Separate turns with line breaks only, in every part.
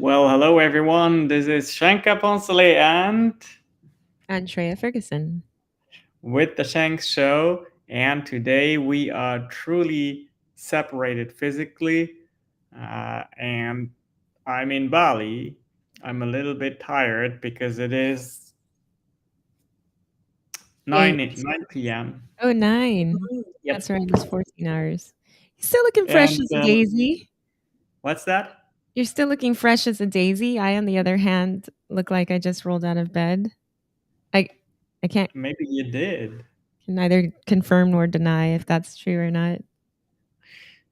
Well, hello everyone. This is Shanka Ponsale and
Andrea Ferguson.
with the Shank Show. And today we are truly separated physically. And I'm in Bali. I'm a little bit tired because it is 9,
Late.
9 p.m.
Oh, 9. That's
Yep.
right, it's 14 hours. You're still looking fresh
And
as a daisy.
what's that?
You're still looking fresh as a daisy. I, on the other hand, look like I just rolled out of bed. I I can't
Maybe you did.
can neither confirm nor deny if that's true or not.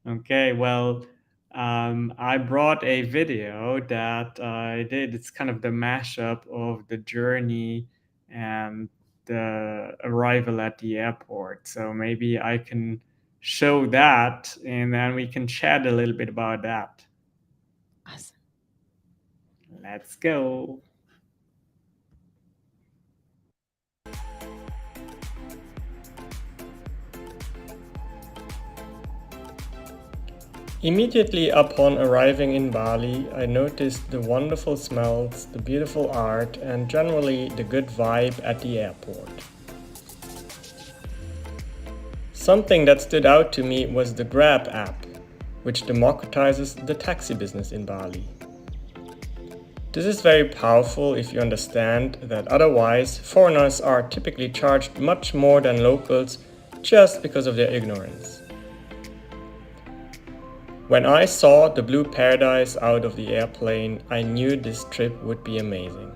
Okay, well, I brought a video that I did. It's kind of the mashup of the journey and the arrival at the airport. So maybe I can show that and then we can chat a little bit about that.
Awesome.
Let's go. Immediately upon arriving in Bali, I noticed the wonderful smells, the beautiful art, and generally the good vibe at the airport. Something that stood out to me was the Grab app, which democratizes the taxi business in Bali. This is very powerful if you understand that otherwise foreigners are typically charged much more than locals just because of their ignorance. When I saw the blue paradise out of the airplane, I knew this trip would be amazing.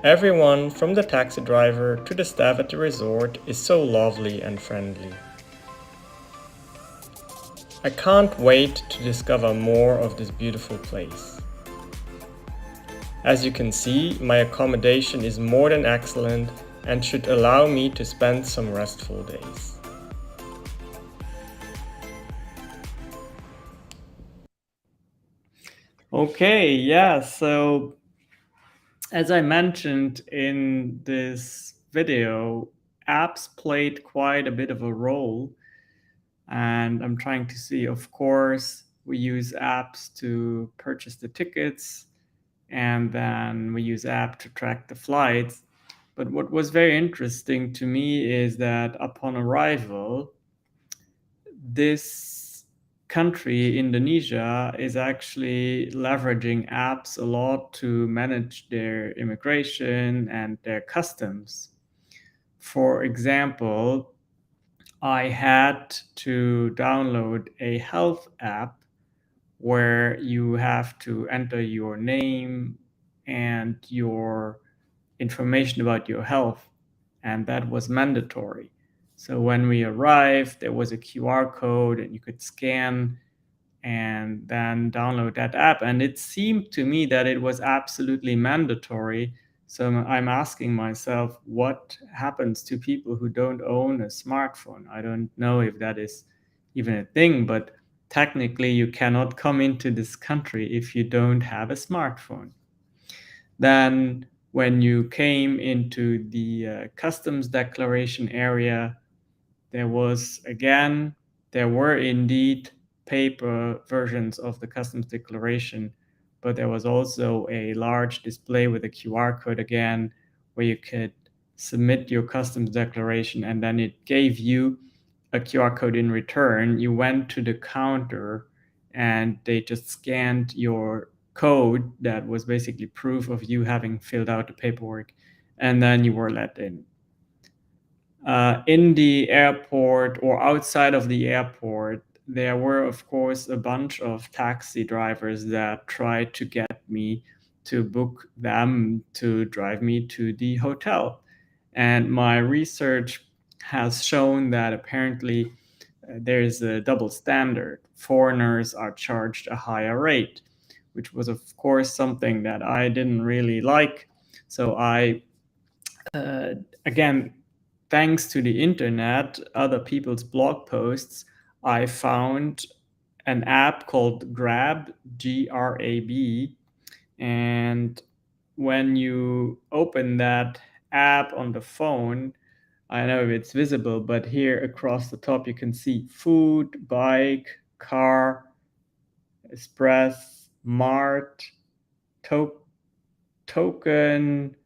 Everyone from the taxi driver to the staff at the resort is so lovely and friendly. I can't wait to discover more of this beautiful place. As you can see, my accommodation is more than excellent and should allow me to spend some restful days. Okay, yeah, so as I mentioned in this video, apps played quite a bit of a role. And I'm trying to see, of course, we use apps to purchase the tickets, and then we use app to track the flights. But what was very interesting to me is that upon arrival, this country, Indonesia, is actually leveraging apps a lot to manage their immigration and their customs. For example, I had to download a health app where you have to enter your name and your information about your health, and that was mandatory. So when we arrived, there was a QR code, and you could scan and then download that app. And it seemed to me that it was absolutely mandatory. So I'm asking myself, what happens to people who don't own a smartphone? I don't know if that is even a thing, but technically you cannot come into this country if you don't have a smartphone. Then when you came into the customs declaration area, there was again, there were indeed paper versions of the customs declaration, but there was also a large display with a QR code again, where you could submit your customs declaration and then it gave you a QR code in return. You went to the counter and they just scanned your code that was basically proof of you having filled out the paperwork, and then you were let in. In the airport or outside of the airport, there were, of course, a bunch of taxi drivers that tried to get me to book them to drive me to the hotel. And my research has shown that apparently there's a double standard. Foreigners are charged a higher rate, which was, of course, something that I didn't really like. So I again, thanks to the internet, other people's blog posts, I found an app called Grab, Grab. And when you open that app on the phone, I don't know if it's visible, but here across the top, you can see food, bike, car, express, Mart, to- Token,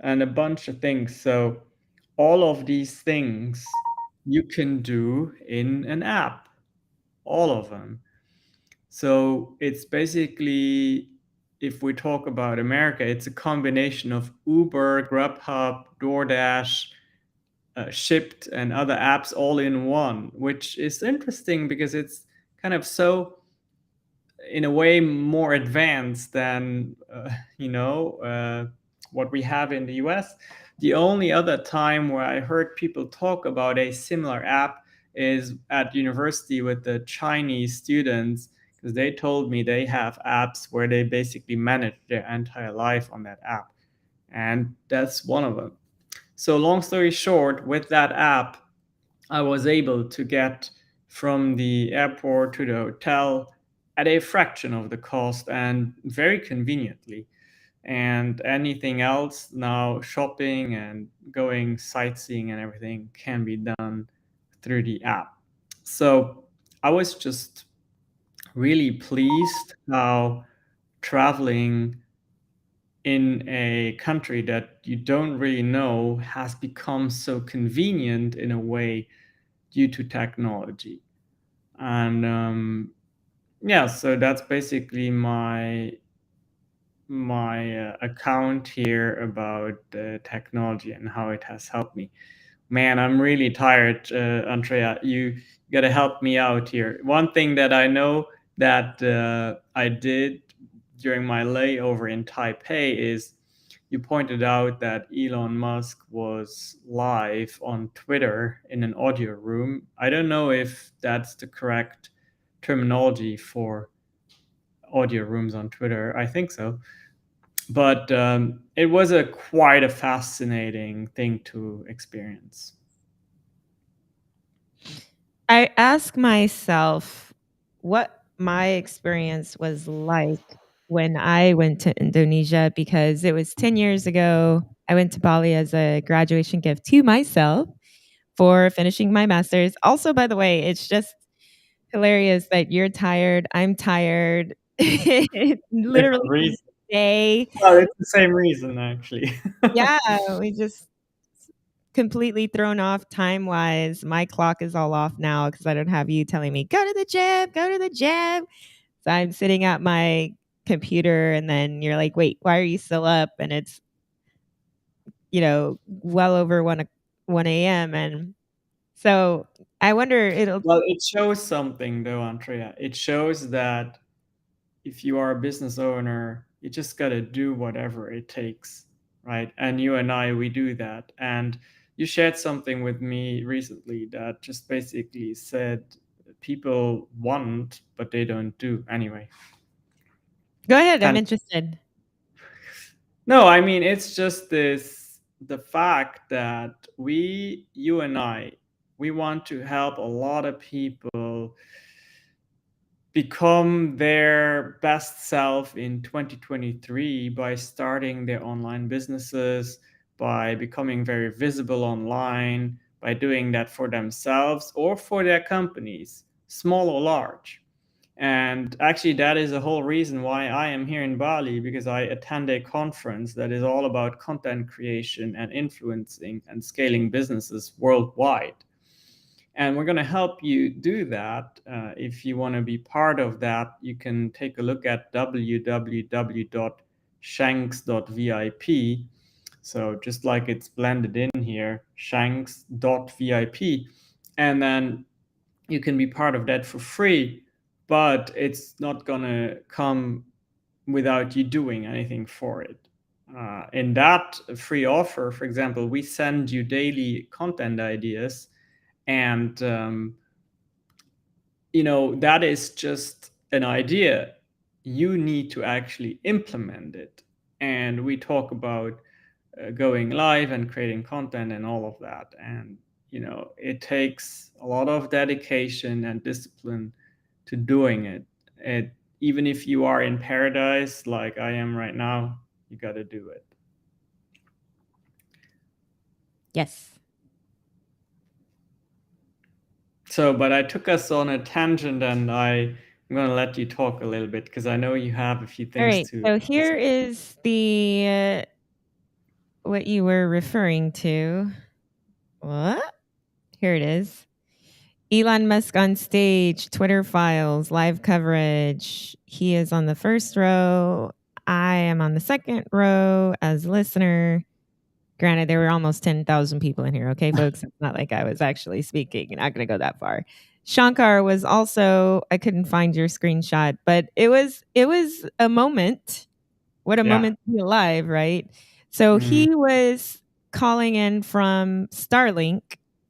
and a bunch of things. So all of these things you can do in an app, all of them. So it's basically, if we talk about America, it's a combination of Uber, Grubhub, DoorDash, Shipped, and other apps all in one, which is interesting because it's kind of so, in a way, more advanced than what we have in the US. The only other time where I heard people talk about a similar app is at university with the Chinese students, because they told me they have apps where they basically manage their entire life on that app, and that's one of them. So long story short, with that app I was able to get from the airport to the hotel at a fraction of the cost and very conveniently. And anything else now, shopping and going sightseeing and everything, can be done through the app. So I was just really pleased how traveling in a country that you don't really know has become so convenient in a way due to technology. And yeah, so that's basically my account here about technology and how it has helped me. Man, I'm really tired, Andrea. You got to help me out here. One thing that I know that I did during my layover in Taipei is, you pointed out that Elon Musk was live on Twitter in an audio room. I don't know if that's the correct terminology for audio rooms on Twitter. I think so. But it was a quite a fascinating thing to experience.
I ask myself what my experience was like when I went to Indonesia, because it was 10 years ago. I went to Bali as a graduation gift to myself for finishing my master's. Also, by the way, it's just hilarious that you're tired, I'm tired. It's
Different
literally the
reason.
day.
Well, it's the same reason actually.
Yeah, we just completely thrown off time-wise. My clock is all off now because I don't have you telling me, "Go to the gym, go to the gym." So I'm sitting at my computer and then you're like, "Wait, why are you still up?" And it's, well over 1 a.m. And so I wonder it'll
Well, it shows something though, Andrea. It shows that if you are a business owner, you just got to do whatever it takes, right? And you and I, we do that. And you shared something with me recently that just basically said people want, but they don't do anyway.
Go ahead, I'm
And
interested.
no, I mean, it's just the fact that you and I, we want to help a lot of people become their best self in 2023 by starting their online businesses, by becoming very visible online, by doing that for themselves or for their companies, small or large. And actually, that is the whole reason why I am here in Bali, because I attend a conference that is all about content creation and influencing and scaling businesses worldwide. And we're going to help you do that. If you want to be part of that, you can take a look at www.shanks.vip. So just like it's blended in here, shanks.vip. And then you can be part of that for free, but it's not going to come without you doing anything for it. In that free offer, for example, we send you daily content ideas, and that is just an idea. You need to actually implement it. And we talk about going live and creating content and all of that. And it takes a lot of dedication and discipline to doing it. Even if you are in paradise like I am right now, you got to do it.
Yes.
So, but I took us on a tangent, and I I'm gonna let you talk a little bit because I know you have a few
All
things
right.
to
So
to
here
say.
is the what you were referring to. What? Here it is. Elon Musk on stage, Twitter files, live coverage. He is on the first row. I am on the second row as listener. Granted, there were almost 10,000 people in here. Okay, folks. It's not like I was actually speaking. Not going to go that far. Shankar was also, I couldn't find your screenshot, but it was a moment. What a
Yeah.
moment to be alive, right? So
Mm.
he was calling in from Starlink,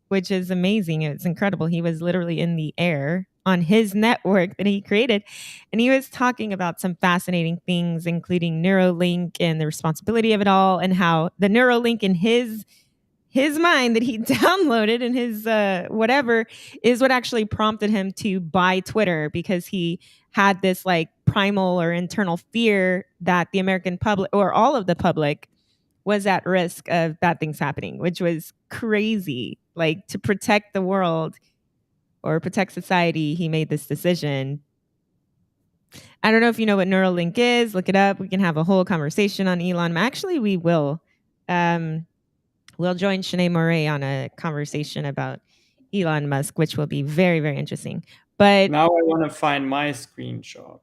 which is amazing. It's incredible. He was literally in the air on his network that he created. And he was talking about some fascinating things, including Neuralink and the responsibility of it all, and how the Neuralink in his mind that he downloaded in his whatever is what actually prompted him to buy Twitter, because he had this like primal or internal fear that the American public or all of the public was at risk of bad things happening, which was crazy. Like, to protect the world or protect society, he made this decision. I don't know if you know what Neuralink is. Look it up. We can have a whole conversation on Elon. Actually, we will. Um, we'll join Shanae Moray on a conversation about Elon Musk, which will be very, very interesting. But
Now I want to find my screenshot.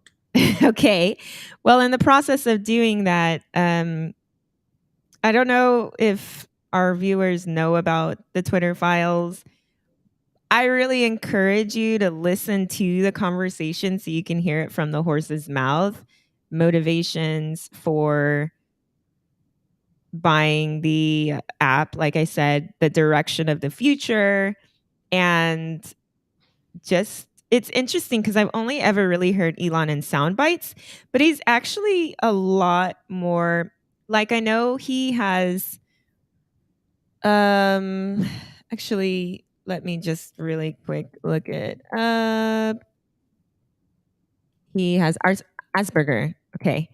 okay. Well, in the process of doing that, I don't know if our viewers know about the Twitter files. I really encourage you to listen to the conversation so you can hear it from the horse's mouth. Motivations for buying the app, like I said, the direction of the future, and just it's interesting because I've only ever really heard Elon in sound bites, but he's actually a lot more like, I know he has um actually, let me just really quick look it up. He has Asperger. Okay.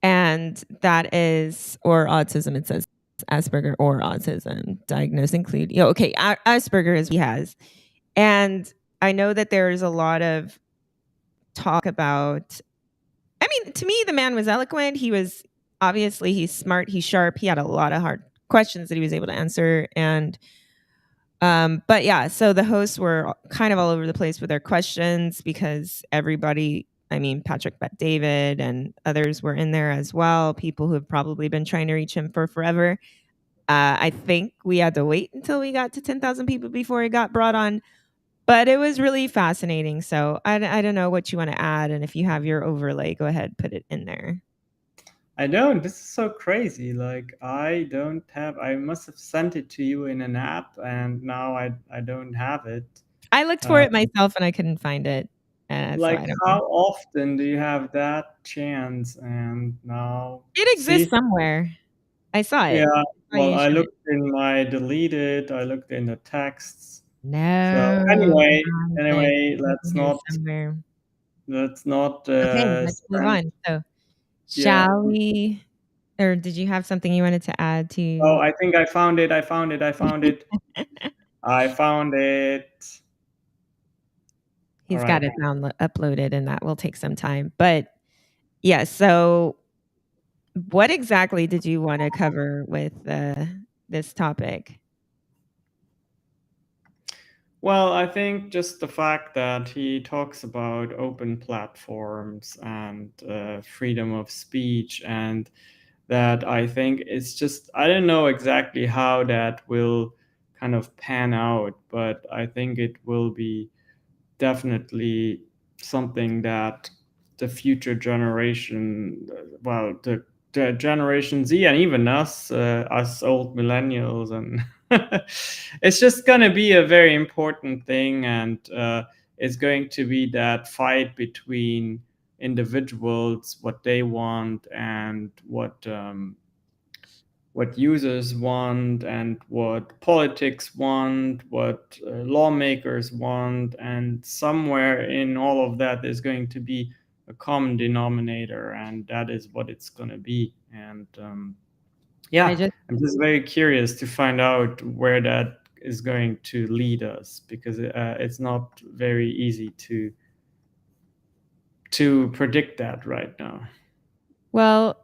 And that is, or autism, it says Asperger or autism. Diagnosed include, okay, Asperger is what he has. And I know that there's a lot of talk about, I mean, to me, the man was eloquent. He was obviously, he's smart, he's sharp. He had a lot of hard questions that he was able to answer. And but yeah, so the hosts were kind of all over the place with their questions because everybody, I mean, Patrick Bet David and others were in there as well, people who have probably been trying to reach him for forever. I think we had to wait until we got to 10,000 people before he got brought on, but it was really fascinating. So I don't know what you want to add. And if you have your overlay, go ahead, put it in there.
I don't. This is so crazy. Like I don't have. I must have sent it to you in an app, and now I don't have it.
I looked for
Uh,
it myself and I couldn't find it. So
like
I don't know.
how often do you have that chance? And now
It exists
see,
somewhere. I saw
yeah.
it. Oh,
Well,
you
I
should.
looked in my deleted. I looked in the texts. So
No, nonsense.
anyway,
It's in here somewhere.
let's not
Okay, let's move
spend.
on. So,
Yeah.
shall we, or did you have something you wanted to add
Oh,
to?
I think I found it. I found it. I found it. I found it. All
He's
right.
got it uploaded, and that will take some time. But yeah, so what exactly did you want to cover with this topic?
Well, I think just the fact that he talks about open platforms and freedom of speech, and that I think it's just, I don't know exactly how that will kind of pan out, but I think it will be definitely something that the future generation, well, the Generation Z, and even us old millennials, and it's just going to be a very important thing, and it's going to be that fight between individuals, what they want, and what users want, and what politics want, what lawmakers want, and somewhere in all of that there's going to be a common denominator, and that is what it's going to be. And
I
yeah,
just
I'm just very curious to find out where that is going to lead us, because it's not very easy to predict that right now.
Well,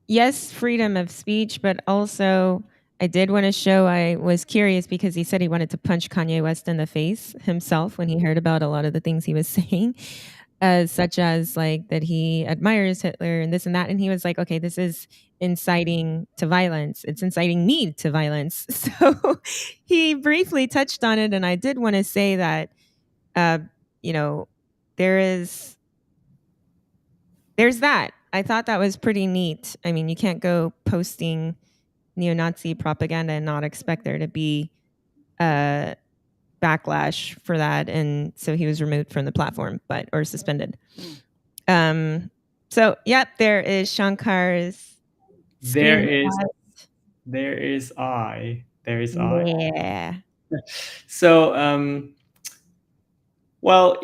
yes, freedom of speech, but also I did want to show I was curious because he said he wanted to punch Kanye West in the face himself when he heard about a lot of the things he was saying, such as like that he admires Hitler and this and that. And he was like, okay, this is inciting to violence. It's inciting me to violence. So he briefly touched on it. And I did want to say that, uh, you know, there is there's that. I thought that was pretty neat. I mean, you can't go posting neo-Nazi propaganda and not expect there to be a backlash for that, and so he was removed from the platform, but or suspended. Um, so yep, there is Shankar's
There
screen.
is there is I. There is I.
Yeah.
So well,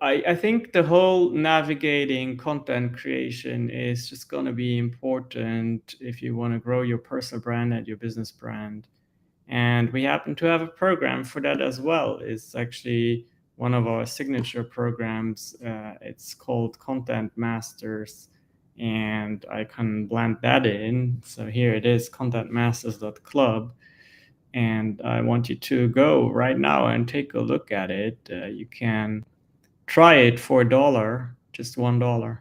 I think the whole navigating content creation is just going to be important if you want to grow your personal brand and your business brand. And we happen to have a program for that as well. It's actually one of our signature programs. It's called Content Masters. And I can blend that in. So here it is, contentmasters.club. And I want you to go right now and take a look at it. You can try it for $1, just $1.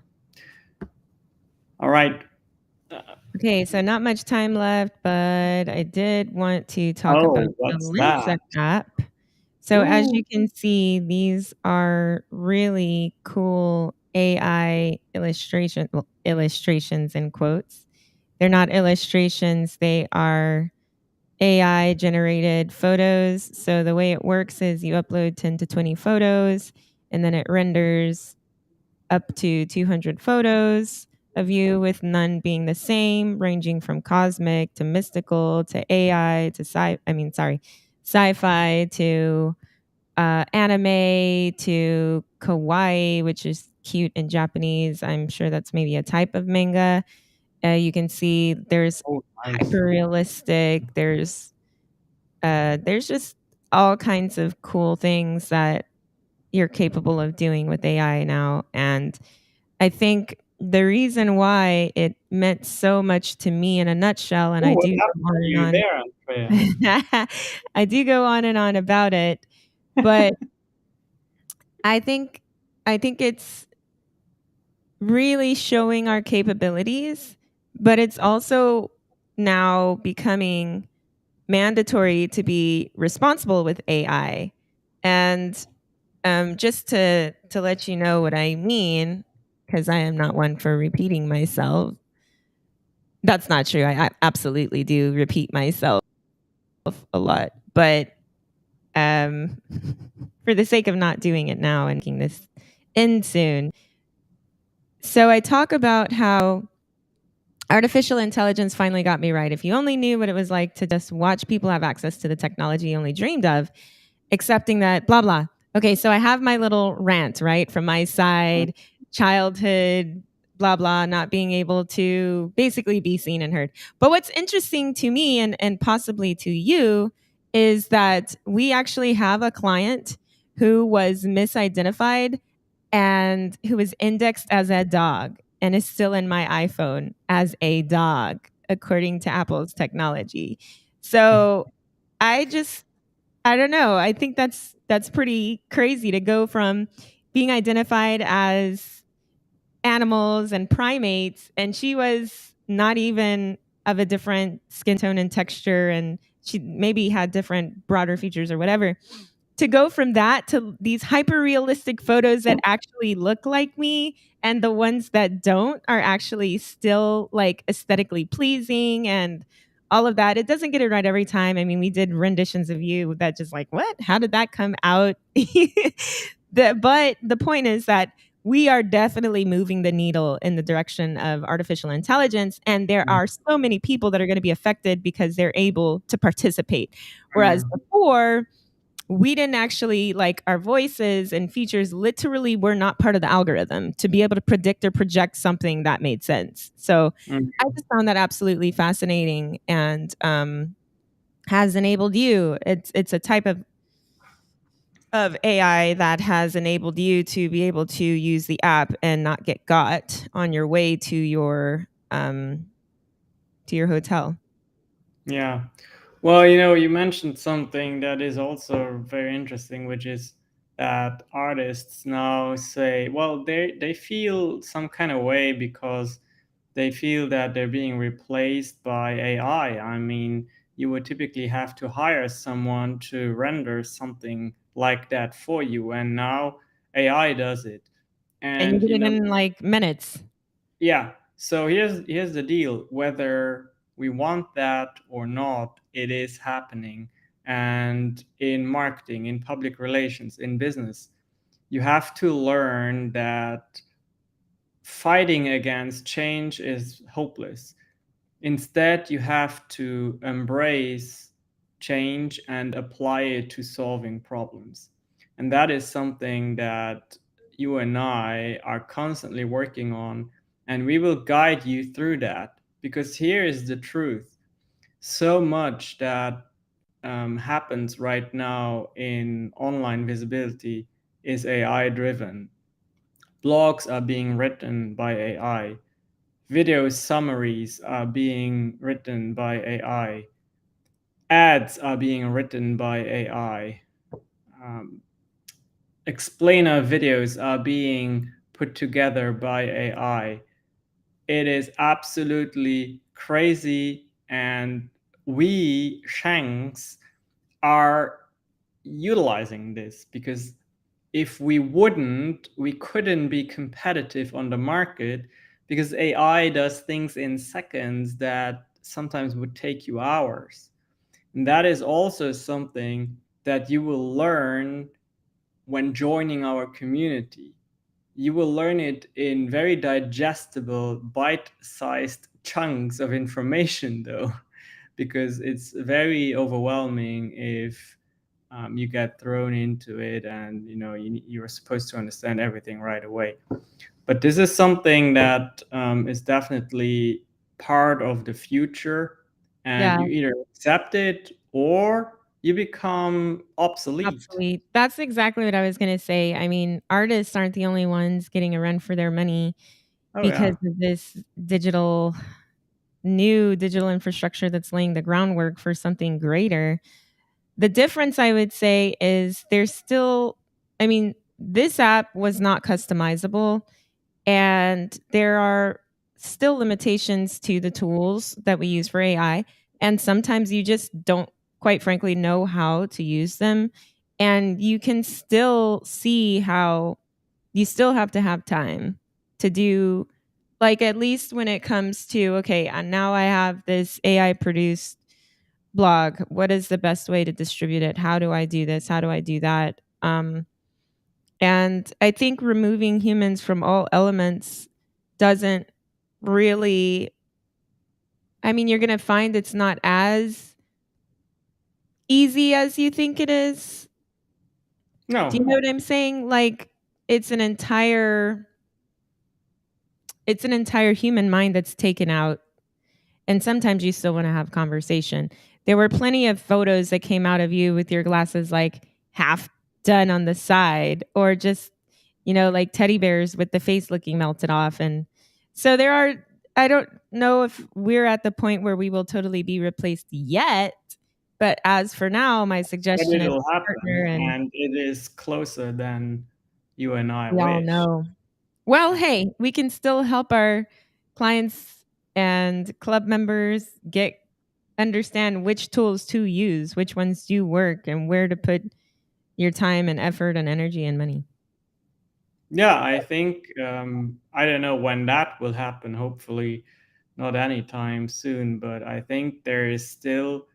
All right.
Okay, so not much time left, but I did want to talk about
Oh,
the
what's
Lensa
that?
app. So as
Ooh,
you can see, these are really cool AI illustrations in quotes. They're not illustrations, they are AI generated photos. So the way it works is you upload 10 to 20 photos and then it renders up to 200 photos of you with none being the same, ranging from cosmic to mystical to AI to sci-fi to anime to kawaii, which is cute in Japanese. I'm sure that's maybe a type of manga. You can see there's
oh, nice.
hyper realistic. There's just all kinds of cool things that you're capable of doing with AI now. And I think the reason why it meant so much to me in a nutshell, and
Ooh,
I
what
do
happened
go
to you
on
there, Andrea?
and on, I do go on and on about it, but I think I think it's really showing our capabilities, but it's also now becoming mandatory to be responsible with AI. And just to let you know what I mean, because I am not one for repeating myself. That's not true. I absolutely do repeat myself a lot, but um, for the sake of not doing it now and making this end soon. So I talk about how artificial intelligence finally got me right. If you only knew what it was like to just watch people have access to the technology you only dreamed of, accepting that blah blah. Okay, so I have my little rant, right, from my side, childhood, blah blah, not being able to basically be seen and heard. But what's interesting to me and possibly to you is that we actually have a client who was misidentified and who was indexed as a dog and is still in my iPhone as a dog according to Apple's technology. So I just I don't know. I think that's pretty crazy to go from being identified as animals and primates, and she was not even of a different skin tone and texture, and she maybe had different broader features or whatever, to go from that to these hyper realistic photos that actually look like me, and the ones that don't are actually still like aesthetically pleasing and all of that. It doesn't get it right every time. I mean, we did renditions of you that just like, what? How did that come out? But the point is that we are definitely moving the needle in the direction of artificial intelligence. And there are so many people that are going to be affected because they're able to participate. Whereas before, we didn't actually like our voices and features literally were not part of the algorithm to be able to predict or project something that made sense. So I just found that absolutely fascinating and has enabled you. It's a type of of AI that has enabled you to be able to use the app and not get got on your way to your hotel?
Yeah. Well, you mentioned something that is also very interesting, which is that artists now say, well, they feel some kind of way because they feel that they're being replaced by AI. I mean, you would typically have to hire someone to render something like that for you, and now AI does it.
And you
And
get it in like minutes.
yeah. So here's the deal. Whether we want that or not, it is happening. And in marketing, in public relations, in business, you have to learn that fighting against change is hopeless. Instead, you have to embrace change and apply it to solving problems. And that is something that you and I are constantly working on. And we will guide you through that because here is the truth. So much that happens right now in online visibility is AI driven. Blogs are being written by AI. Video summaries are being written by AI. Ads are being written by AI. Um, explainer videos are being put together by AI. It is absolutely crazy, and we Shanks are utilizing this because if we wouldn't, we couldn't be competitive on the market because AI does things in seconds that sometimes would take you hours. And that is also something that you will learn when joining our community. You will learn it in very digestible, bite sized chunks of information, though, because it's very overwhelming if you get thrown into it and you're supposed to understand everything right away. But this is something that is definitely part of the future, and
Yeah,
you either accept it or you become obsolete.
obsolete. That's exactly what I was gonna say. I mean, artists aren't the only ones getting a run for their money
Oh
because
yeah.
of this new digital infrastructure that's laying the groundwork for something greater. The difference I would say is there's still, I mean, this app was not customizable, and there are still limitations to the tools that we use for AI. And sometimes you just don't, quite frankly, know how to use them. And you can still see how you still have to have time to do, like, at least when it comes to, okay, and now I have this AI produced blog. What is the best way to distribute it? How do I do this? How do I do that? And I think removing humans from all elements doesn't really, I mean, you're going to find it's not as easy as you think it is. Do you
No.
know what I'm saying? Like it's an entire it's an entire human mind that's taken out, and sometimes you still want to have conversation. There were plenty of photos that came out of you with your glasses like half done on the side, or just, like teddy bears with the face looking melted off. And so there are, I don't know if we're at the point where we will totally be replaced yet. But as for now, my
But
suggestion is
it'll
partner,
happen,
and
and it is closer than you and I
we all
wish.
know. Well,
Yeah.
hey, we can still help our clients and club members get understand which tools to use, which ones do work, and where to put your time and effort and energy and money.
Yeah, I think I don't know when that will happen. Hopefully, not anytime soon. But I think there is still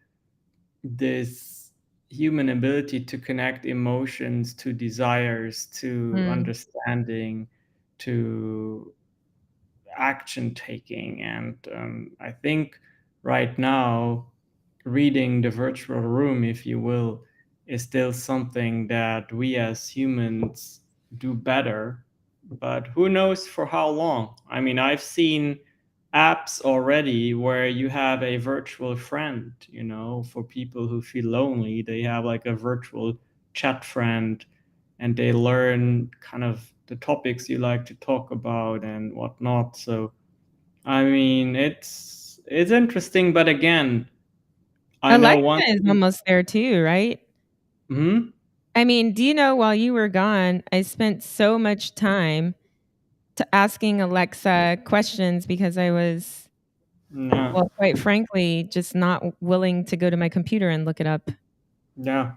this human ability to connect emotions to desires, to
Mm,
understanding, to action taking. And I think right now, reading the virtual room, if you will, is still something that we as humans do better. But who knows for how long? I mean, I've seen apps already where you have a virtual friend, for people who feel lonely, they have like a virtual chat friend, and they learn kind of the topics you like to talk about and whatnot. So I mean, it's interesting, but again, I know
Alexa
one
is
thing.
almost there too, right?
Hmm.
I mean, do you know while you were gone, I spent so much time to asking Alexa questions because I was,
Yeah,
well, quite frankly, just not willing to go to my computer and look it up.
yeah.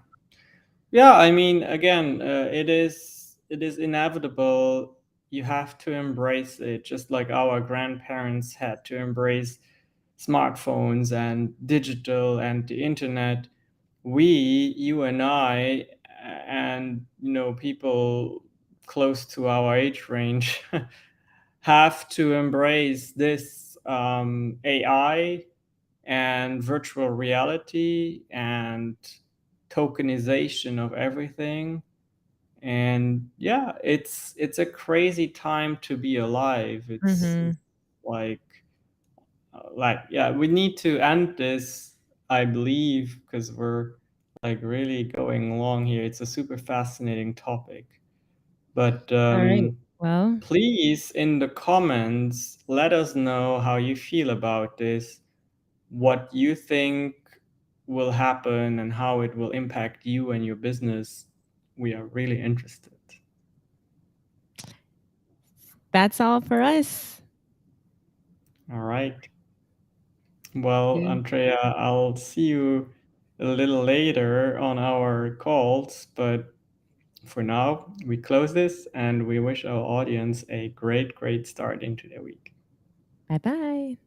Yeah, I mean, again, it is inevitable. You have to embrace it, just like our grandparents had to embrace smartphones and digital and the internet. We, you and I, and people close to our age range, have to embrace this AI and virtual reality and tokenization of everything. And yeah, it's a crazy time to be alive. It's
Mhm.
yeah, we need to end this, I believe, because we're like really going along here. It's a super fascinating topic. But
All right. Well,
please, in the comments, let us know how you feel about this, what you think will happen, and how it will impact you and your business. We are really interested.
that's all for us.
All right. Well,
Yeah.
Andrea, I'll see you a little later on our calls, but for now, we close this and we wish our audience a great, great start into their week.
Bye bye.